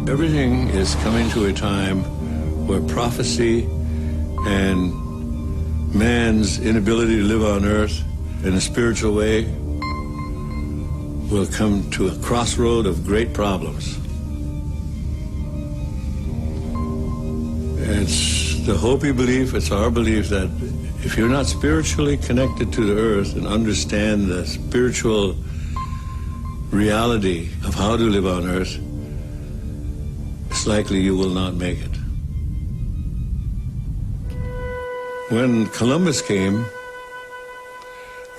Everything is coming to a time where prophecy and man's inability to live on earth in a spiritual way will come to a crossroad of great problems. It's the Hopi belief, it's our belief that if you're not spiritually connected to the earth and understand the spiritual reality of how to live on earth, it's likely you will not make it. When Columbus came,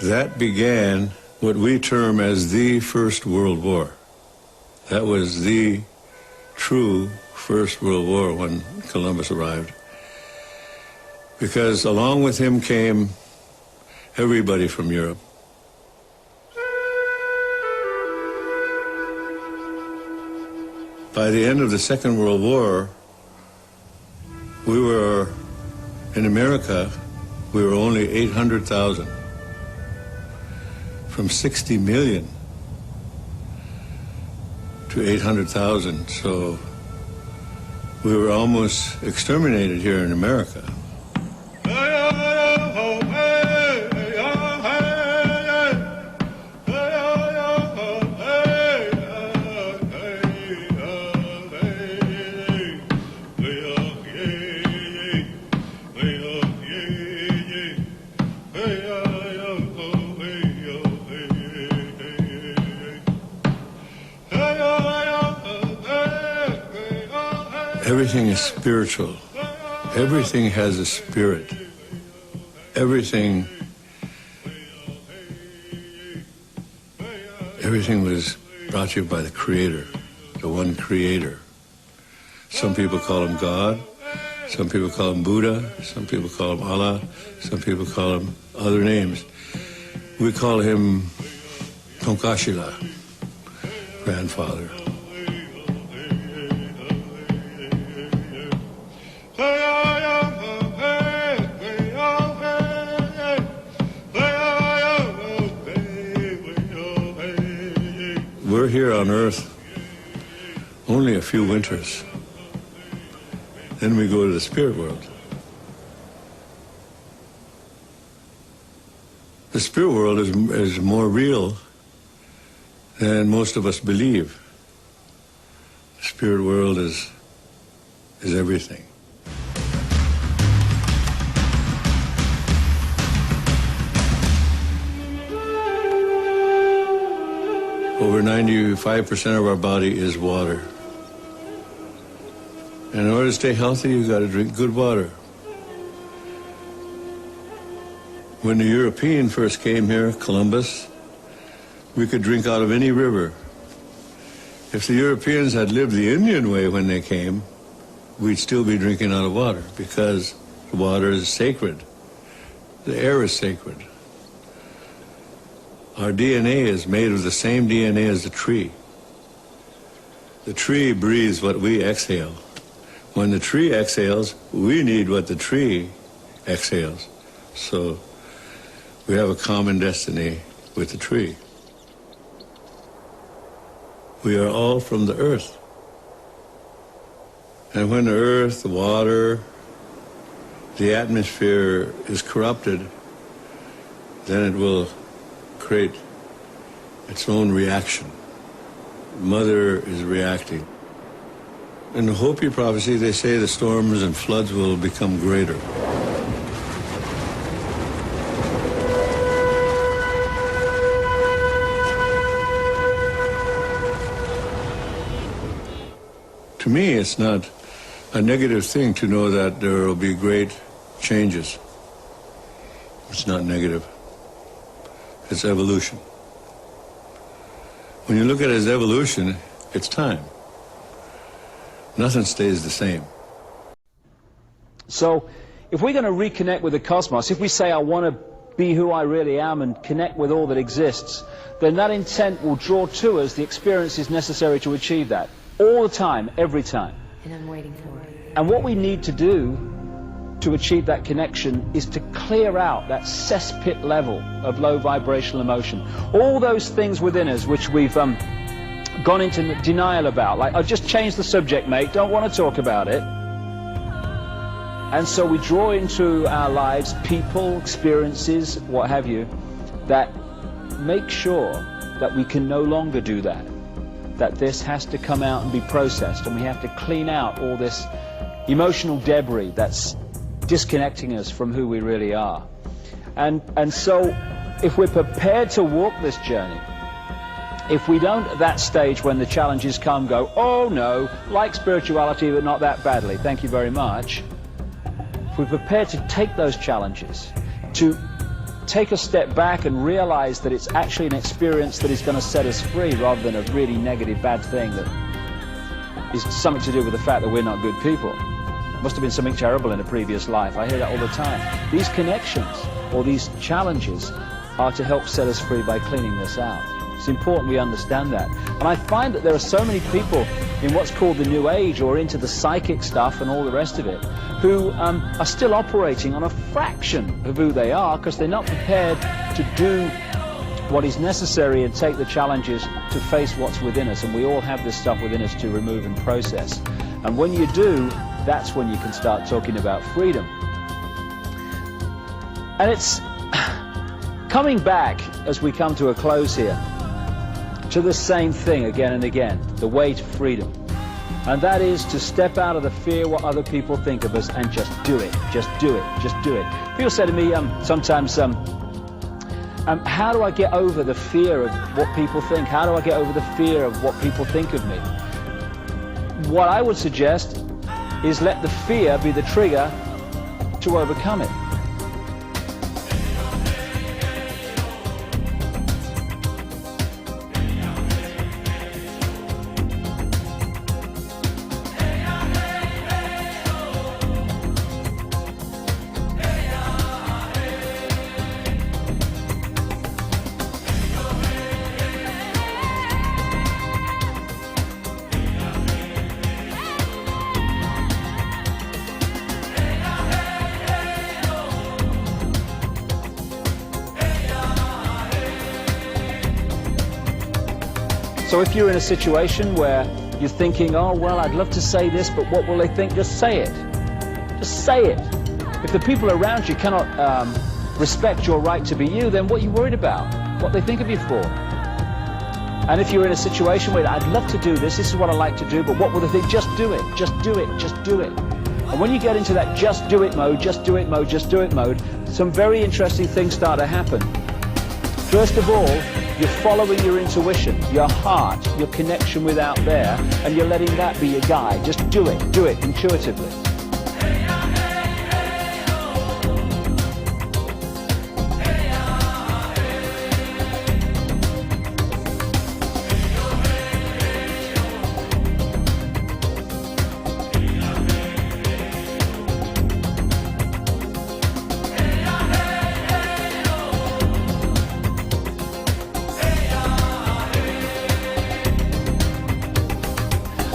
that began what we term as the First World War. That was the true First World War when Columbus arrived. Because along with him came everybody from Europe. By the end of the Second World War, we were, in America, we were only 800,000. From 60 million to 800,000, so we were almost exterminated here in America. Everything is spiritual. Everything has a spirit. Everything was brought to you by the Creator, the one Creator. Some people call him God, some people call him Buddha, some people call him Allah, some people call him other names. We call him Tonkashila, grandfather. We're here on Earth only a few winters. Then we go to the spirit world. The spirit world is more real than most of us believe. The spirit world is everything. Over 95% of our body is water. And in order to stay healthy, you've got to drink good water. When the European first came here, Columbus, we could drink out of any river. If the Europeans had lived the Indian way when they came, we'd still be drinking out of water because the water is sacred. The air is sacred. Our DNA is made of the same DNA as the tree. The tree breathes what we exhale. When the tree exhales, we need what the tree exhales. So we have a common destiny with the tree. We are all from the earth. And when the earth, the water, the atmosphere is corrupted, then it will create its own reaction. Mother is reacting. In the Hopi prophecy, they say the storms and floods will become greater. To me, it's not a negative thing to know that there will be great changes. It's not negative. It's evolution. When you look at it as evolution, it's time. Nothing stays the same. So, if we're going to reconnect with the cosmos, if we say, I want to be who I really am and connect with all that exists, then that intent will draw to us the experiences necessary to achieve that. All the time, every time. And I'm waiting for it. And what we need to do to achieve that connection is to clear out that cesspit level of low vibrational emotion. All those things within us which we've gone into denial about. Like, I'll just change the subject, mate, don't want to talk about it. And so we draw into our lives people, experiences, what have you, that make sure that we can no longer do that. That this has to come out and be processed, and we have to clean out all this emotional debris that's disconnecting us from who we really are. And so if we're prepared to walk this journey, if we don't at that stage when the challenges come go, oh no, like spirituality but not that badly, thank you very much. If we're prepared to take those challenges, to take a step back and realize that it's actually an experience that is going to set us free rather than a really negative bad thing that is something to do with the fact that we're not good people. Must have been something terrible in a previous life. I hear that all the time. These connections or these challenges are to help set us free by cleaning this out. It's important we understand that. And I find that there are so many people in what's called the New Age or into the psychic stuff and all the rest of it who are still operating on a fraction of who they are because they're not prepared to do what is necessary and take the challenges to face what's within us. And we all have this stuff within us to remove and process. And when you do, that's when you can start talking about freedom. And it's coming back, as we come to a close here, to the same thing again and again, the way to freedom. And that is to step out of the fear what other people think of us and just do it, just do it, just do it. People say to me sometimes, how do I get over the fear of what people think? How do I get over the fear of what people think of me? What I would suggest is let the fear be the trigger to overcome it. So if you're in a situation where you're thinking, oh, well, I'd love to say this, but what will they think? Just say it. Just say it. If the people around you cannot respect your right to be you, then what are you worried about? What they think of you for? And if you're in a situation where I'd love to do this, this is what I like to do, but what will they think? Just do it. Just do it. Just do it. And when you get into that just do it mode, just do it mode, just do it mode, some very interesting things start to happen. First of all, you're following your intuition, your heart, your connection with out there, and you're letting that be your guide. Just do it intuitively.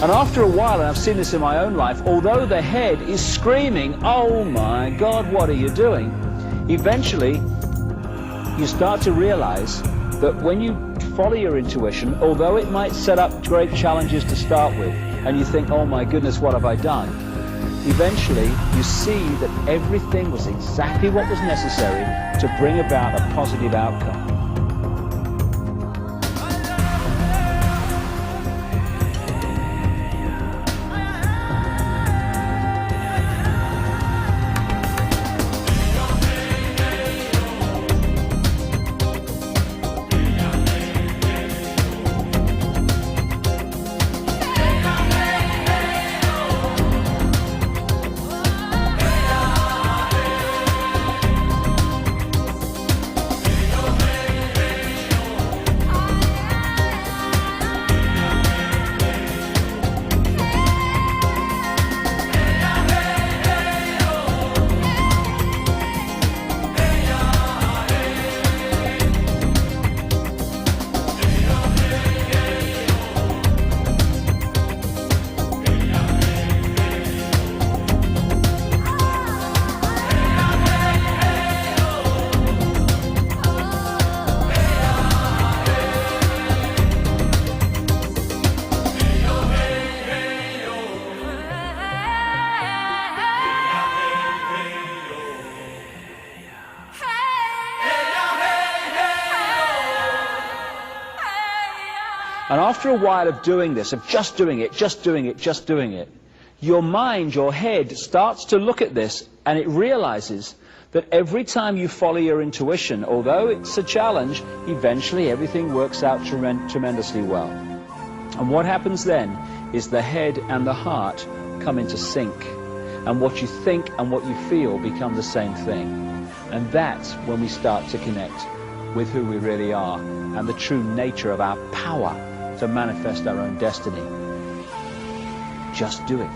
And after a while, and I've seen this in my own life, although the head is screaming, oh my God, what are you doing? Eventually, you start to realize that when you follow your intuition, although it might set up great challenges to start with, and you think, oh my goodness, what have I done? Eventually, you see that everything was exactly what was necessary to bring about a positive outcome. And after a while of doing this, of just doing it, your mind, your head starts to look at this, and it realizes that every time you follow your intuition, although it's a challenge, eventually everything works out tremendously well. And what happens then is the head and the heart come into sync, and what you think and what you feel become the same thing. And that's when we start to connect with who we really are and the true nature of our power to manifest our own destiny. Just do it.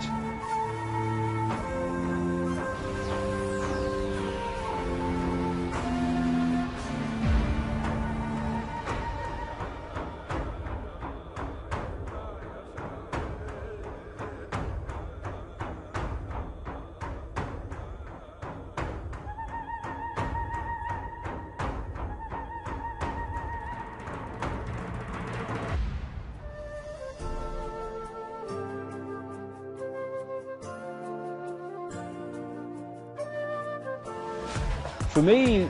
For me,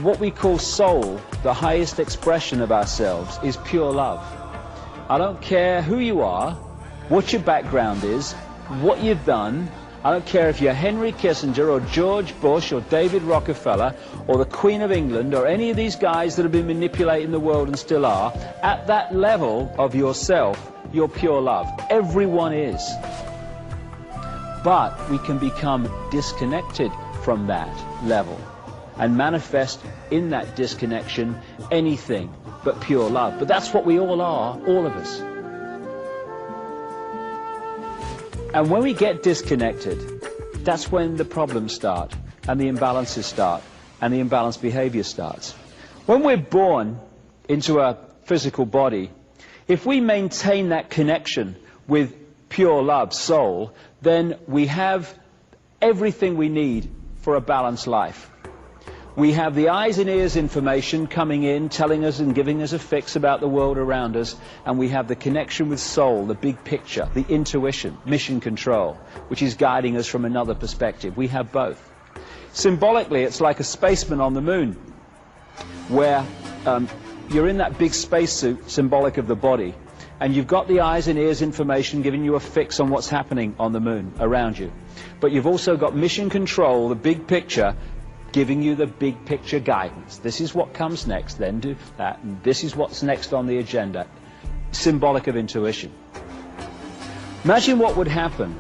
what we call soul, the highest expression of ourselves, is pure love. I don't care who you are, what your background is, what you've done. I don't care if you're Henry Kissinger or George Bush or David Rockefeller or the Queen of England or any of these guys that have been manipulating the world and still are. At that level of yourself, you're pure love. Everyone is. But we can become disconnected from that level and manifest in that disconnection anything but pure love. But that's what we all are, all of us. And when we get disconnected, that's when the problems start, and the imbalances start, and the imbalanced behavior starts. When we're born into a physical body, if we maintain that connection with pure love, soul, then we have everything we need for a balanced life. We have the eyes and ears information coming in, telling us and giving us a fix about the world around us, and we have the connection with soul, the big picture, the intuition, mission control, which is guiding us from another perspective. We have both. Symbolically, it's like a spaceman on the moon, where you're in that big spacesuit, symbolic of the body, and you've got the eyes and ears information giving you a fix on what's happening on the moon around you. But you've also got mission control, the big picture, giving you the big picture guidance. This is what comes next, then do that, and this is what's next on the agenda. Symbolic of intuition. Imagine what would happen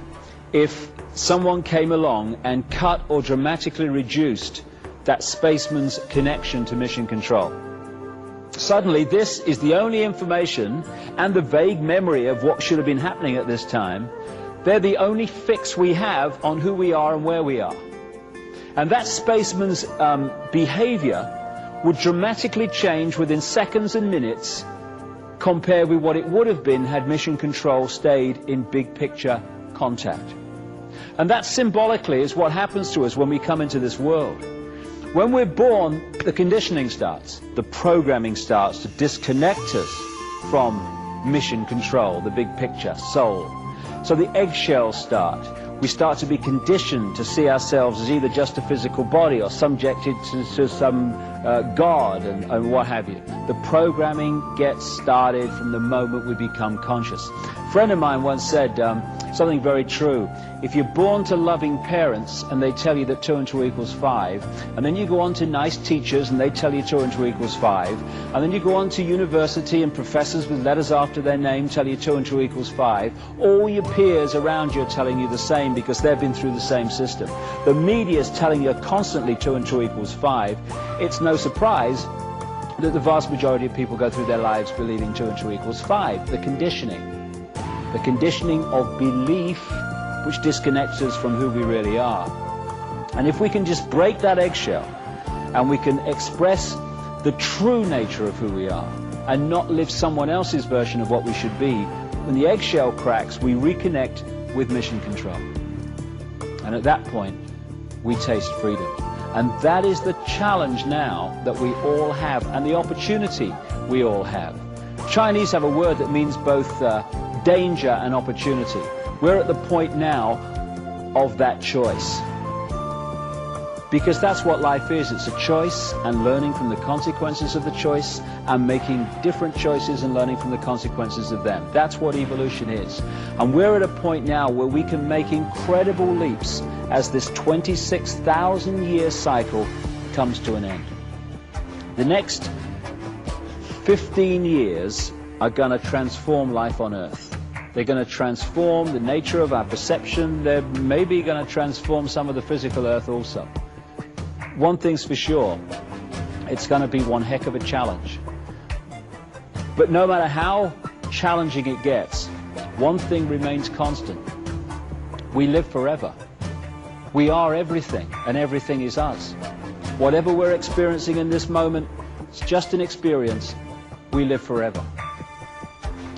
if someone came along and cut or dramatically reduced that spaceman's connection to mission control. Suddenly, this is the only information and the vague memory of what should have been happening at this time. They're the only fix we have on who we are and where we are. And that spaceman's behavior would dramatically change within seconds and minutes compared with what it would have been had mission control stayed in big picture contact. And that symbolically is what happens to us when we come into this world. When we're born, the conditioning starts, the programming starts to disconnect us from mission control, the big picture, soul. So the eggshells start. We start to be conditioned to see ourselves as either just a physical body or subjected to some God and what have you. The programming gets started from the moment we become conscious. A friend of mine once said something very true. If you're born to loving parents and they tell you that 2 and 2 equals 5, and then you go on to nice teachers and they tell you 2 and 2 equals 5, and then you go on to university and professors with letters after their name tell you 2 and 2 equals 5, all your peers around you are telling you the same because they've been through the same system. The media is telling you constantly 2 and 2 equals 5. It's no surprise that the vast majority of people go through their lives believing 2 and 2 equals 5. The conditioning of belief which disconnects us from who we really are. And if we can just break that eggshell and we can express the true nature of who we are and not live someone else's version of what we should be, when the eggshell cracks, we reconnect with mission control. And at that point, we taste freedom. And that is the challenge now that we all have, and the opportunity we all have. Chinese have a word that means both danger and opportunity. We're at the point now of that choice. Because that's what life is. It's a choice and learning from the consequences of the choice and making different choices and learning from the consequences of them. That's what evolution is. And we're at a point now where we can make incredible leaps as this 26,000-year cycle comes to an end. The next 15 years are going to transform life on Earth. They're going to transform the nature of our perception. They're maybe going to transform some of the physical Earth also. One thing's for sure, it's going to be one heck of a challenge. But no matter how challenging it gets, one thing remains constant. We live forever. We are everything, and everything is us. Whatever we're experiencing in this moment, it's just an experience. We live forever.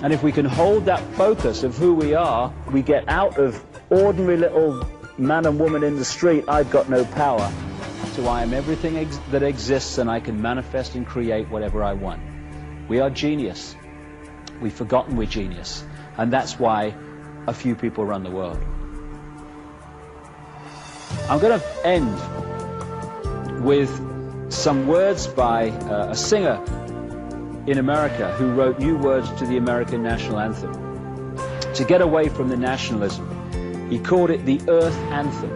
And if we can hold that focus of who we are, we get out of ordinary little man and woman in the street, I've got no power, to I am everything that exists and I can manifest and create whatever I want. We are genius. We've forgotten we're genius. And that's why a few people run the world. I'm going to end with some words by a singer in America who wrote new words to the American national anthem. To get away from the nationalism, he called it the Earth Anthem.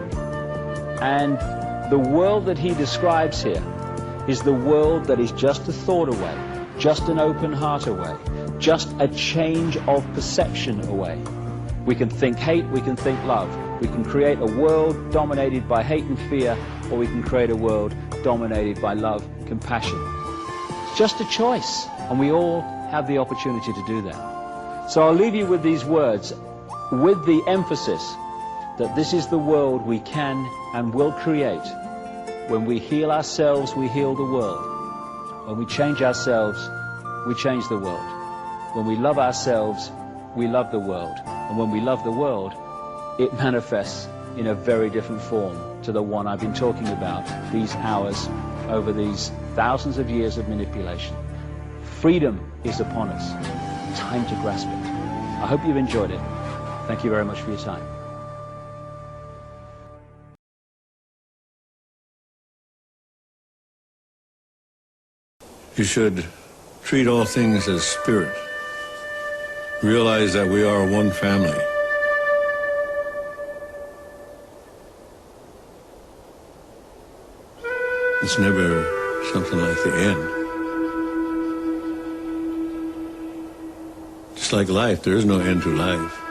And the world that he describes here is the world that is just a thought away, just an open heart away, just a change of perception away. We can think hate, we can think love. We can create a world dominated by hate and fear, or we can create a world dominated by love, compassion. It's just a choice, and we all have the opportunity to do that. So I'll leave you with these words, with the emphasis that this is the world we can and will create. When we heal ourselves, we heal the world. When we change ourselves, we change the world. When we love ourselves, we love the world. And when we love the world, it manifests in a very different form to the one I've been talking about these hours over these thousands of years of manipulation. Freedom is upon us. Time to grasp it. I hope you've enjoyed it. Thank you very much for your time. You should treat all things as spirit. Realize that we are one family. It's never something like the end. Just like life, there is no end to life.